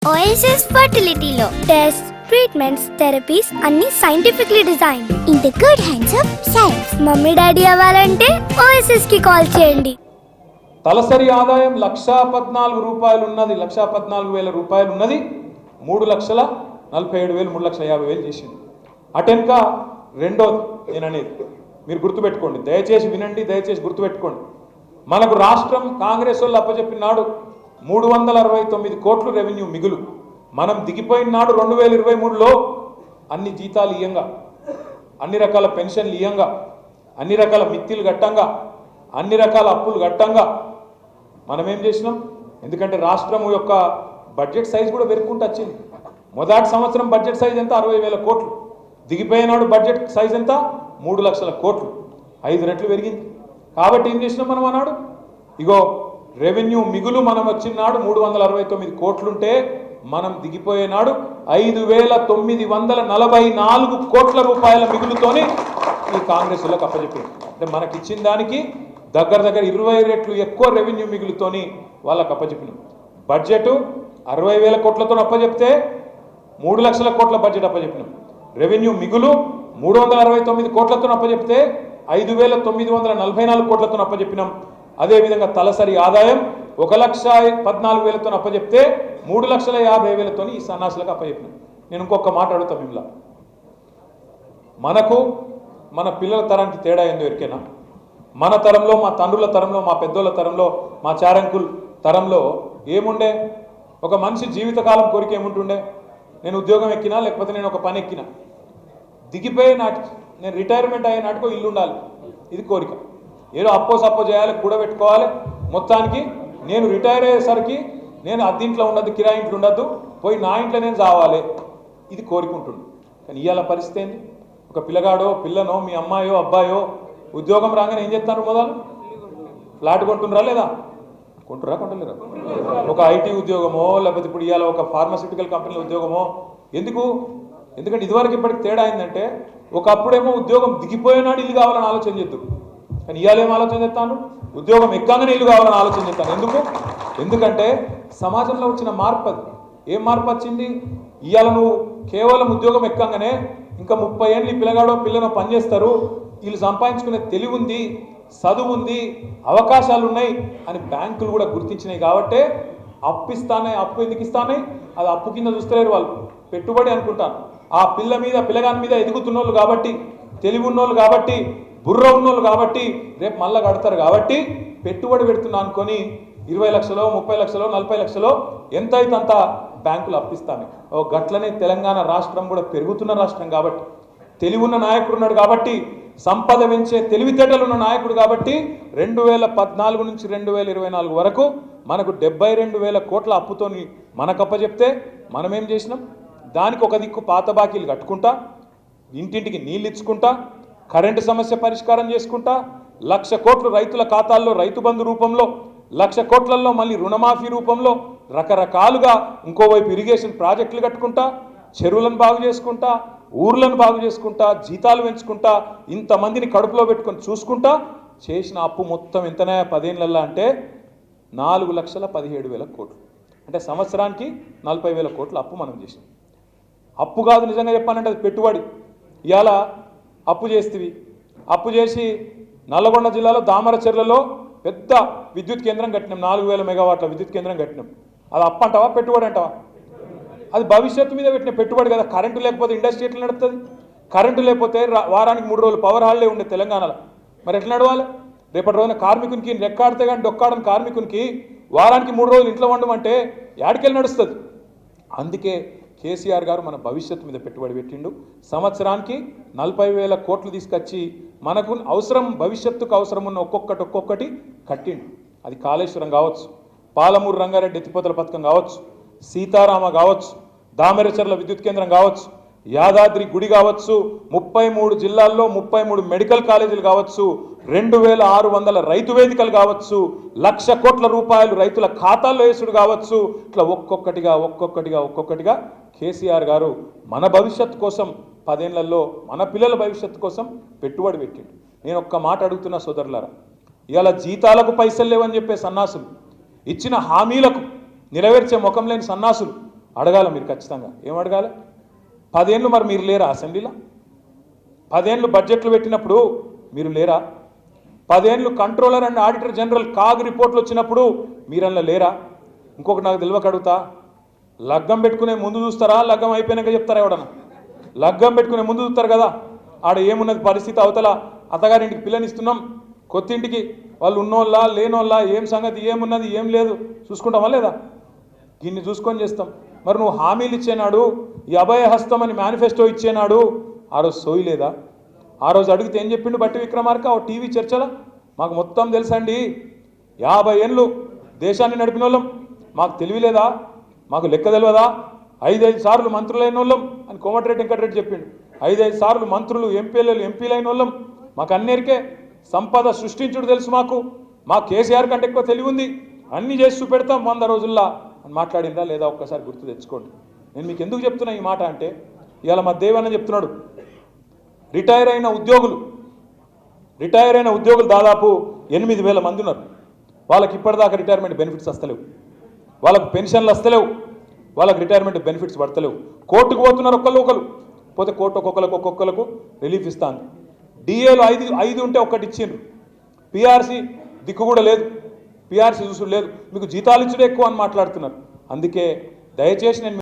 OSS ఫర్టిలిటీలో test treatments therapies అన్ని scientifically design in the good hands of science. Mummy daddy అవ్వాలంటే OSS కి call చేయండి. తలసరి ఆదాయం 1,14,000 రూపాయలు ఉన్నది, 1,14,000 రూపాయలు ఉన్నది. 3,47,000 3,50,000 చేసింది. అటెన్క రెండోది నేననేది మీరు గుర్తుపెట్టుకోండి, దయచేసి వినండి, దయచేసి గుర్తుపెట్టుకోండి. మనకు రాష్ట్రం కాంగ్రెస్ వాళ్ళు అప్పచెప్పినాడు 369 కోట్లు రెవెన్యూ మిగులు. మనం దిగిపోయిన నాడు 2023లో అన్ని జీతాలు ఇయ్యంగా, అన్ని రకాల పెన్షన్లు ఇయ్యంగా, అన్ని రకాల మిత్తిలు గట్టంగా, అన్ని రకాల అప్పులు గట్టంగా మనం ఏం చేసినాం? ఎందుకంటే రాష్ట్రం యొక్క బడ్జెట్ సైజ్ కూడా పెరుగుకుంటూ వచ్చింది. మొదటి సంవత్సరం బడ్జెట్ సైజ్ ఎంత? 60,000 కోట్లు. దిగిపోయినాడు బడ్జెట్ సైజ్ ఎంత? 3 లక్షల కోట్లు, 5 రెట్లు పెరిగింది. కాబట్టి ఏం చేసినాం మనం అన్నాడు? ఇగో రెవెన్యూ మిగులు మనం వచ్చినాడు 369 కోట్లుంటే మనం దిగిపోయేనాడు 5,944 కోట్ల రూపాయల మిగులుతోని ఈ కాంగ్రెస్ వాళ్ళకి అప్పచెప్పింది. అంటే మనకి ఇచ్చిన దానికి దగ్గర 20 రెట్లు ఎక్కువ రెవెన్యూ మిగులుతోని వాళ్ళకి అప్పచెప్పినాం. బడ్జెట్ 60,000 కోట్లతో అప్పచెప్తే 3 లక్షల కోట్ల బడ్జెట్ అప్పచెప్పినాం. రెవెన్యూ మిగులు 369 కోట్లతో అప్పచెప్తే 5,944 కోట్లతో అప్పచెప్పినాం. అదేవిధంగా తలసరి ఆదాయం 1,14,000తో అప్పచెప్తే 3,50,000తో ఈ సన్నాసులకు అప్పచెప్పినాం. నేను ఇంకొక మాట అడుగుతా మిమ్మల్ని, మనకు మన పిల్లల తరానికి తేడా ఏందో ఎరికేనా? మన తరంలో, మా తండ్రుల తరంలో, మా పెద్దోళ్ళ తరంలో, మా చారంకుల్ తరంలో ఏముండే? ఒక మనిషి జీవితకాలం కోరిక ఏముంటుండే? నేను ఉద్యోగం ఎక్కినా, లేకపోతే నేను ఒక పని ఎక్కినా, దిగిపోయే నాటికి, నేను రిటైర్మెంట్ అయ్యే నాటికో ఇల్లు ఉండాలి, ఇది కోరిక. ఏదో అప్పో సప్పో చేయాలి, కూడబెట్టుకోవాలి. మొత్తానికి నేను రిటైర్ అయ్యేసరికి నేను అద్దీంట్లో ఉండద్దు, కిరాయి ఇంట్లో ఉండద్దు, పోయి నా ఇంట్లో నేను చావాలి, ఇది కోరిక ఉంటుంది. కానీ ఇవాళ పరిస్థితి ఏంది? ఒక పిల్లగాడో పిల్లనో మీ అమ్మాయో అబ్బాయో ఉద్యోగం రాగానే ఏం చేస్తారు? మొదలు ఫ్లాట్ కొంటుండ్రా లేదా? కొంటలేరా? ఒక ఐటీ ఉద్యోగమో, లేకపోతే ఇప్పుడు ఇవాళ ఒక ఫార్మాస్యూటికల్ కంపెనీల ఉద్యోగమో. ఎందుకంటే ఇదివరకు ఇప్పటికి తేడా అయిందంటే, ఒకప్పుడేమో ఉద్యోగం దిగిపోయినాడు ఇల్లు కావాలని ఆలోచన చేద్దాం, కానీ ఇవాళ ఏం ఆలోచన చేస్తాను? ఉద్యోగం ఎక్కంగానే ఇల్లు కావాలని ఆలోచన చేస్తాను. ఎందుకంటే సమాజంలో వచ్చిన మార్పు అది. ఏం మార్పు వచ్చింది? ఇవాళ నువ్వు కేవలం ఉద్యోగం ఎక్కంగానే ఇంకా 30 ఏళ్ళు ఈ పిల్లగాడో పిల్లనో పనిచేస్తారు, వీళ్ళు సంపాదించుకునే తెలివి ఉంది, చదువు ఉంది, అవకాశాలు ఉన్నాయి అని బ్యాంకులు కూడా గుర్తించినాయి. కాబట్టే అప్పు ఇస్తానే, అప్పు ఎందుకు ఇస్తానే? అది అప్పు కింద చూస్తలేరు వాళ్ళు, పెట్టుబడి అనుకుంటాను. ఆ పిల్లగాని మీద ఎదుగుతున్నోళ్ళు కాబట్టి, తెలివి ఉన్నోళ్ళు కాబట్టి, బుర్ర ఉన్నోళ్ళు కాబట్టి రేపు మళ్ళా కడతారు కాబట్టి పెట్టుబడి పెడుతున్నా అనుకొని 20 లక్షలో, 30 లక్షలో, 40 లక్షలో ఎంత అయితే అంత బ్యాంకులు అప్పిస్తాను. ఓ గట్లనే తెలంగాణ రాష్ట్రం కూడా పెరుగుతున్న రాష్ట్రం కాబట్టి, తెలివి ఉన్న నాయకుడు ఉన్నాడు కాబట్టి, సంపద పెంచే తెలివితేటలు ఉన్న నాయకుడు కాబట్టి 2014 నుంచి 2024 వరకు మనకు 72,000 కోట్ల అప్పుతోని మనకప్పచెప్తే మనం ఏం చేసినాం? దానికి ఒక దిక్కు పాత బాకీలు కట్టుకుంటా, ఇంటింటికి నీళ్ళు ఇచ్చుకుంటా, కరెంటు సమస్య పరిష్కారం చేసుకుంటా, 1,00,000 కోట్లు రైతుల ఖాతాల్లో రైతు బంధు రూపంలో, 1,00,000 కోట్లలో మళ్ళీ రుణమాఫీ రూపంలో రకరకాలుగా ఇంకోవైపు ఇరిగేషన్ ప్రాజెక్టులు కట్టుకుంటా, చెరువులను బాగు చేసుకుంటా, ఊర్లను బాగు చేసుకుంటా, జీతాలు పెంచుకుంటా, ఇంతమందిని కడుపులో పెట్టుకొని చూసుకుంటా చేసిన అప్పు మొత్తం ఎంతనే 10 ఏళ్ళల్లో అంటే 4,17,000 కోట్లు. అంటే సంవత్సరానికి 40,000 కోట్ల అప్పు మనం చేసినాం. అప్పు కాదు, నిజంగా చెప్పాలంటే అది పెట్టుబడి. ఇవాళ అప్పు చేస్తేవి, అప్పు చేసి నల్లగొండ జిల్లాలో దామరచెర్లలో పెద్ద విద్యుత్ కేంద్రం కట్టినాం, 4,000 మెగావాట్ల విద్యుత్ కేంద్రం కట్టినాం. అది అప్పు అంటావా పెట్టుబడి అంటావా? అది భవిష్యత్తు మీద పెట్టిన పెట్టుబడి కదా. కరెంటు లేకపోతే ఇండస్ట్రీ ఎట్లా నడుస్తుంది? కరెంటు లేకపోతే వారానికి 3 రోజులు పవర్ హాలిడే ఉండే తెలంగాణలో, మరి ఎట్లా నడవాలి? రేపటి రోజున కార్మికునికి రెక్కాడితే కానీ డొక్కాడని కార్మికునికి వారానికి 3 రోజులు ఇంట్లో ఉండమంటే యాడికెళ్ళి నడుస్తుంది? అందుకే కేసీఆర్ గారు మన భవిష్యత్తు మీద పెట్టుబడి పెట్టిండు. సంవత్సరానికి 40,000 కోట్లు తీసుకొచ్చి మనకు అవసరం, భవిష్యత్తుకు అవసరం ఉన్న ఒక్కొక్కటి కట్టిండు. అది కాళేశ్వరం కావచ్చు, పాలమూరు రంగారెడ్డి ఎత్తిపోతల పథకం కావచ్చు, సీతారామ కావచ్చు, దామెరచర్ల విద్యుత్ కేంద్రం కావచ్చు, యాదాద్రి గుడి కావచ్చు, 33 జిల్లాల్లో 33 మెడికల్ కాలేజీలు కావచ్చు, 2,600 రైతు వేదికలు కావచ్చు, 1,00,000 కోట్ల రూపాయలు రైతుల ఖాతాల్లో వేసుడు కావచ్చు. ఇట్లా ఒక్కొక్కటిగా కేసీఆర్ గారు మన భవిష్యత్తు కోసం 10 ఏళ్లలో మన పిల్లల భవిష్యత్తు కోసం పెట్టుబడి పెట్టిండు. నేను ఒక్క మాట అడుగుతున్నా సోదరులారా, ఇవాళ జీతాలకు పైసలు లేవని చెప్పే సన్నాసులు, ఇచ్చిన హామీలకు నెరవేర్చే ముఖం లేని సన్నాసులు అడగాల మీరు ఖచ్చితంగా. ఏం అడగాలి? 10 ఏళ్ళు మరి మీరు లేరా అసెంబ్లీలో? 10 ఏళ్ళు బడ్జెట్లు పెట్టినప్పుడు మీరు లేరా? 10 ఏళ్ళు controller and auditor general CAG రిపోర్ట్లు వచ్చినప్పుడు మీరన్నా లేరా? ఇంకొకటి నాకు తెలియక అడుగుతా, లగ్గం పెట్టుకునే ముందు చూస్తారా, లగ్గం అయిపోయినాక చెప్తారా? ఎవడన్నా లగ్గం పెట్టుకునే ముందు చూస్తారు కదా, ఆడ ఏమున్నది పరిస్థితి, అవతల అత్తగారింటికి పిల్లనిస్తున్నాం, కొత్తింటికి వాళ్ళు ఉన్నోళ్ళ లేనోళ్ళ, ఏం సంగతి, ఏమున్నది ఏం లేదు చూసుకుంటామా లేదా? దీన్ని చూసుకొని చేస్తాం. మరి నువ్వు హామీలు ఇచ్చేనాడు, ఈ అభయహస్తం అని మేనిఫెస్టో ఇచ్చేనాడు, ఆ రోజు సోయి లేదా? ఆ రోజు అడిగితే ఏం చెప్పిండు బట్టి విక్రమార్క ఓ టీవీ చర్చల? మాకు మొత్తం తెలుసండి, 50 ఏళ్ళు దేశాన్ని నడిపిన వాళ్ళం, మాకు తెలివిలేదా, మాకు లెక్క తెలియదా, 5 సార్లు మంత్రులైన వాళ్ళం అని కోమటిరెడ్డి వెంకటరెడ్డి చెప్పిండు. 5 సార్లు మంత్రులు ఎంపీలైన వాళ్ళం, మాకు అన్నిరికే సంపద సృష్టించుడు తెలుసు, మా కేసీఆర్ కంటే ఎక్కువ తెలివి ఉంది, అన్నీ చేసి చూపెడతాం 100 రోజుల్లో అని మాట్లాడిందా లేదా? ఒక్కసారి గుర్తు తెచ్చుకోండి. నేను మీకు ఎందుకు చెప్తున్నా ఈ మాట అంటే, ఇవాళ మా దేవన్న చెప్తున్నాడు, రిటైర్ అయిన ఉద్యోగులు దాదాపు 8,000 మంది ఉన్నారు. వాళ్ళకి ఇప్పటిదాకా రిటైర్మెంట్ బెనిఫిట్స్ వస్తలేవు, వాళ్ళకు పెన్షన్లు వస్తలేవు, వాళ్ళకి రిటైర్మెంట్ బెనిఫిట్స్ పడతలేవు. కోర్టుకు పోతున్నారు ఒకరు పోతే కోర్టు ఒక్కొక్కలకు రిలీఫ్ ఇస్తాను. డిఏలు 5 ఉంటే ఒక్కటి ఇచ్చిండ్రు. పిఆర్సీ దిక్కు కూడా లేదు, పిఆర్సీ చూసుడు లేదు, మీకు జీతాలు ఇచ్చుడే ఎక్కువ అని మాట్లాడుతున్నారు. అందుకే దయచేసి నేను